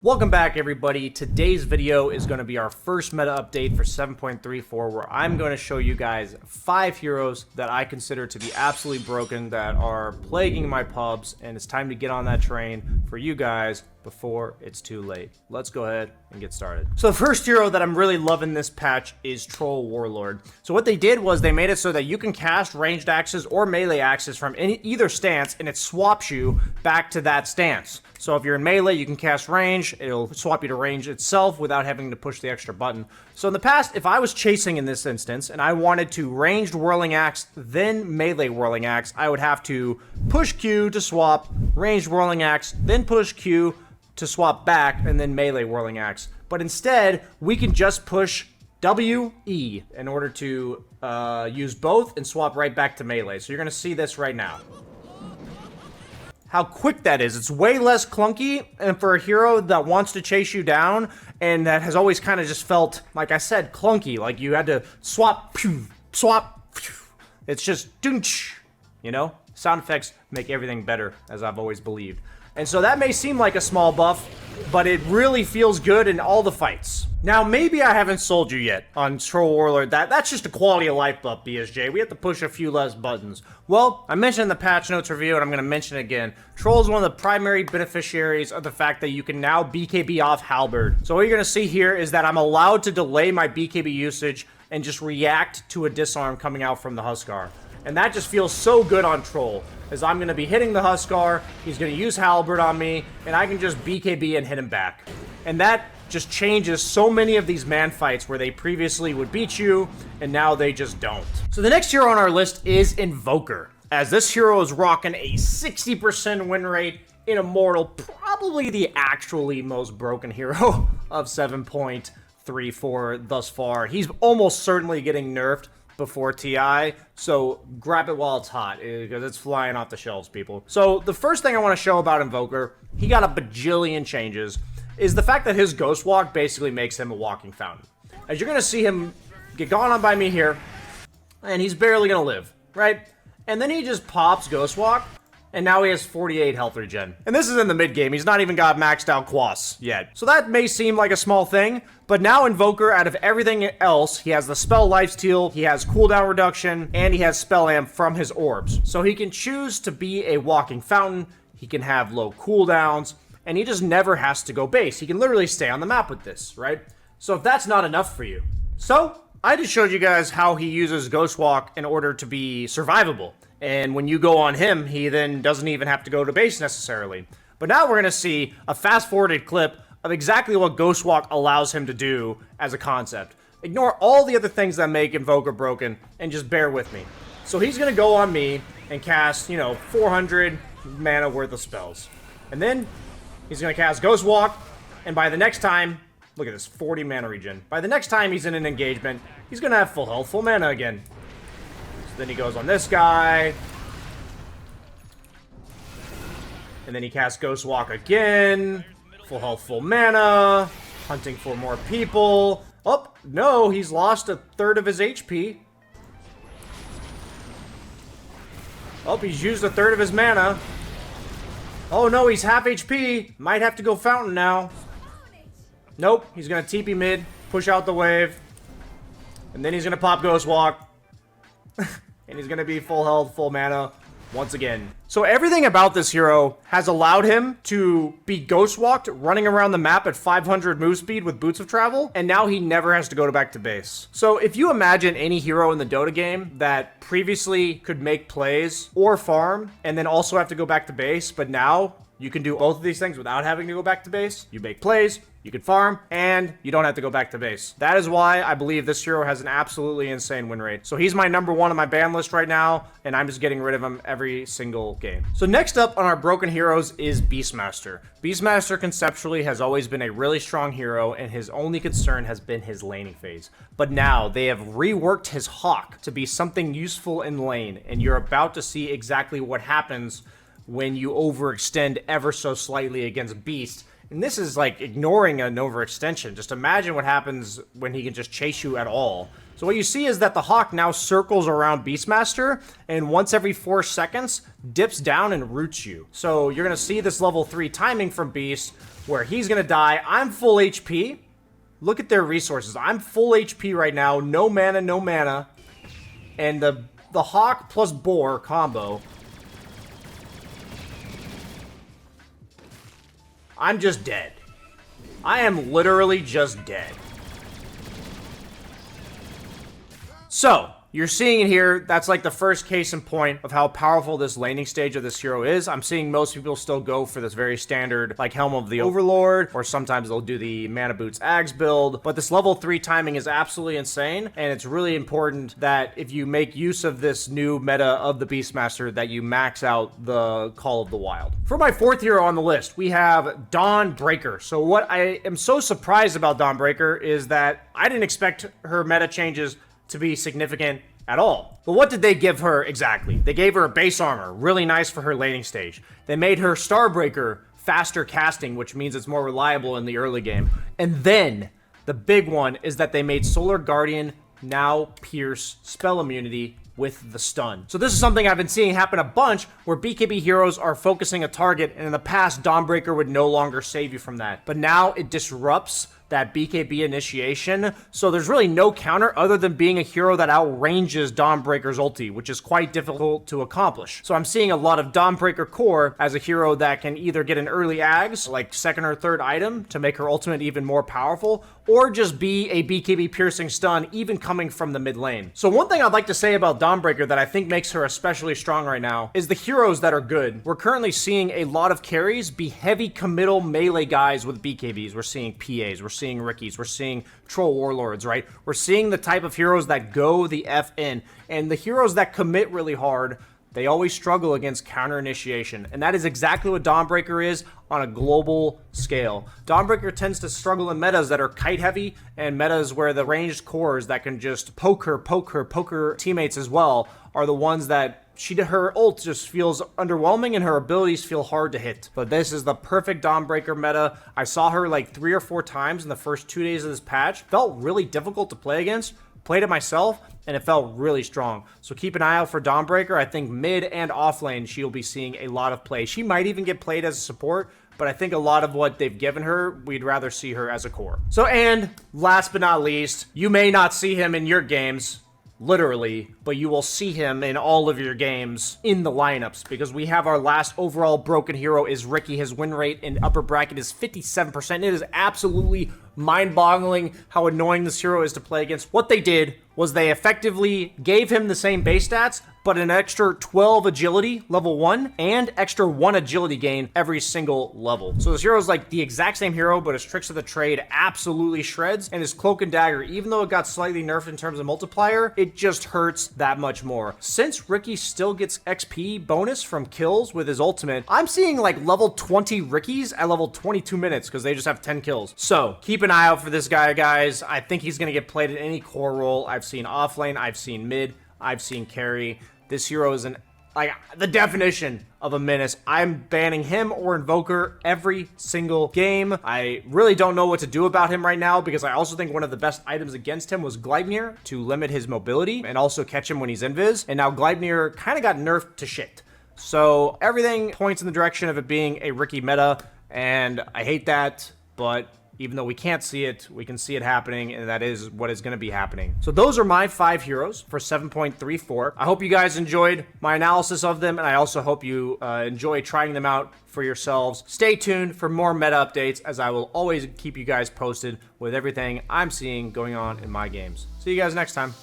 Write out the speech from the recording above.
Welcome back, everybody. Today's video is going to be our first meta update for 7.34, where I'm going to show you guys 5 heroes that I consider to be absolutely broken that are plaguing my pubs, and it's time to get on that train for you guys before it's too late. Let's go ahead and get started. So the first hero that I'm really loving this patch is Troll Warlord. So what they did was they made it so that you can cast ranged axes or melee axes from either stance, and it swaps you back to that stance. So if you're in melee, you can cast range. It'll swap you to range itself without having to push the extra button. So in the past, if I was chasing in this instance and I wanted to ranged whirling axe, then melee whirling axe, I would have to push Q to swap, ranged whirling axe, then push Q to swap back, and then melee whirling axe. But instead, we can just push W, E in order to use both and swap right back to melee. So you're going to see this right now. How quick that is. It's way less clunky, and for a hero that wants to chase you down and that has always kind of just felt, like I said, clunky, like you had to swap, pew, swap, pew. It's just doonch, you know? Sound effects make everything better, as I've always believed. And so that may seem like a small buff, but it really feels good in all the fights. Now, maybe I haven't sold you yet on Troll Warlord. That's just a quality of life buff, BSJ. We have to push a few less buttons. Well, I mentioned in the patch notes review, and I'm going to mention it again. Troll is one of the primary beneficiaries of the fact that you can now BKB off Halberd. So what you're going to see here is that I'm allowed to delay my BKB usage and just react to a disarm coming out from the Huskar. And that just feels so good on Troll, as I'm going to be hitting the Huskar, he's going to use Halberd on me, and I can just BKB and hit him back. And that just changes so many of these man fights where they previously would beat you, and now they just don't. So the next hero on our list is Invoker, as this hero is rocking a 60% win rate in Immortal, probably the actually most broken hero of 7.34 thus far. He's almost certainly getting nerfed before TI, so grab it while it's hot, because it's flying off the shelves, people. So the first thing I want to show about Invoker, he got a bajillion changes, is the fact that his Ghost Walk basically makes him a walking fountain. As you're going to see him get gone on by me here, and he's barely going to live, right? And then he just pops Ghost Walk, and now he has 48 health regen. And this is in the mid game. He's not even got maxed out Quas yet. So that may seem like a small thing, but now Invoker, out of everything else, he has the spell lifesteal, he has cooldown reduction, and he has spell amp from his orbs. So he can choose to be a walking fountain, he can have low cooldowns, and he just never has to go base. He can literally stay on the map with this, right? So if that's not enough for you. So I just showed you guys how he uses Ghost Walk in order to be survivable. And when you go on him, he then doesn't even have to go to base necessarily. But now we're going to see a fast-forwarded clip of exactly what Ghost Walk allows him to do as a concept. Ignore all the other things that make Invoker broken, and just bear with me. So he's going to go on me and cast, 400 mana worth of spells. And then he's going to cast Ghost Walk, and by the next time, look at this, 40 mana regen. By the next time he's in an engagement, he's going to have full health, full mana again. Then he goes on this guy. And then he casts Ghost Walk again. Full health, full mana. Hunting for more people. Oh, no, he's lost a third of his HP. Oh, he's used a third of his mana. Oh, no, he's half HP. Might have to go Fountain now. Nope, he's going to TP mid, push out the wave. And then he's going to pop Ghost Walk. And he's going to be full health, full mana once again. So everything about this hero has allowed him to be Ghost Walked, running around the map at 500 move speed with Boots of Travel, and now he never has to go back to base. So if you imagine any hero in the Dota game that previously could make plays or farm, and then also have to go back to base, but now you can do both of these things without having to go back to base. You make plays, you can farm, and you don't have to go back to base. That is why I believe this hero has an absolutely insane win rate. So he's my number 1 on my ban list right now, and I'm just getting rid of him every single game. So next up on our broken heroes is Beastmaster. Beastmaster conceptually has always been a really strong hero, and his only concern has been his laning phase. But now they have reworked his Hawk to be something useful in lane, and you're about to see exactly what happens when you overextend ever so slightly against Beast. And this is like ignoring an overextension. Just imagine what happens when he can just chase you at all. So what you see is that the Hawk now circles around Beastmaster, and once every 4 seconds, dips down and roots you. So you're going to see this level 3 timing from Beast, where he's going to die. I'm full HP. Look at their resources. I'm full HP right now. No mana, no mana. And the Hawk plus Boar combo. I'm just dead. I am literally just dead. So, you're seeing it here. That's like the first case in point of how powerful this laning stage of this hero is. I'm seeing most people still go for this very standard, like Helm of the Overlord, or sometimes they'll do the Mana Boots Ags build. But this level 3 timing is absolutely insane, and it's really important that if you make use of this new meta of the Beastmaster, that you max out the Call of the Wild. For my 4th hero on the list, we have Dawnbreaker. So what I am so surprised about Dawnbreaker is that I didn't expect her meta changes to be significant at all. But what did they give her exactly? They gave her a base armor, really nice for her laning stage. They made her Starbreaker faster casting, which means it's more reliable in the early game. And then, the big one is that they made Solar Guardian now pierce spell immunity with the stun. So this is something I've been seeing happen a bunch, where BKB heroes are focusing a target, and in the past, Dawnbreaker would no longer save you from that. But now it disrupts that BKB initiation, so there's really no counter other than being a hero that outranges Dawnbreaker's ulti, which is quite difficult to accomplish. So I'm seeing a lot of Dawnbreaker core as a hero that can either get an early Ags, like 2nd or 3rd item, to make her ultimate even more powerful, or just be a BKB piercing stun, even coming from the mid lane. So one thing I'd like to say about Dawnbreaker that I think makes her especially strong right now is the heroes that are good. We're currently seeing a lot of carries be heavy committal melee guys with BKBs. We're seeing PAs, we're seeing Rickies, we're seeing Troll Warlords, right? We're seeing the type of heroes that go the F in, and the heroes that commit really hard, they always struggle against counter initiation, and that is exactly what Dawnbreaker is on a global scale. Dawnbreaker tends to struggle in metas that are kite heavy, and metas where the ranged cores that can just poke her teammates as well are the ones that her ult just feels underwhelming and her abilities feel hard to hit. But this is the perfect Dawnbreaker meta. I saw her like 3 or 4 times in the first 2 days of this patch. Felt really difficult to play against. Played it myself, and it felt really strong. So keep an eye out for Dawnbreaker. I think mid and off lane, she'll be seeing a lot of play. She might even get played as a support, but I think a lot of what they've given her, we'd rather see her as a core. So, and last but not least, you may not see him in your games, literally, but you will see him in all of your games in the lineups, because we have our last overall broken hero is Ricky. His win rate in upper bracket is 57%. It is absolutely mind-boggling how annoying this hero is to play against. What they did was they effectively gave him the same base stats, but an extra 12 agility level 1 and extra 1 agility gain every single level. So this hero is like the exact same hero, but his tricks of the trade absolutely shreds, and his cloak and dagger, even though it got slightly nerfed in terms of multiplier, it just hurts that much more. Since Ricky still gets XP bonus from kills with his ultimate, I'm seeing like level 20 Rickies at level 22 minutes because they just have 10 kills. So keep an eye out for this guy, guys. I think he's going to get played in any core role. I've seen offlane, I've seen mid, I've seen carry. This hero is the definition of a menace. I'm banning him or Invoker every single game. I really don't know what to do about him right now, because I also think one of the best items against him was Gleipnir to limit his mobility and also catch him when he's invis. And now Gleipnir kind of got nerfed to shit. So everything points in the direction of it being a Ricky meta, and I hate that, but even though we can't see it, we can see it happening, and that is what is going to be happening. So those are my 5 heroes for 7.34. I hope you guys enjoyed my analysis of them, and I also hope you enjoy trying them out for yourselves. Stay tuned for more meta updates, as I will always keep you guys posted with everything I'm seeing going on in my games. See you guys next time.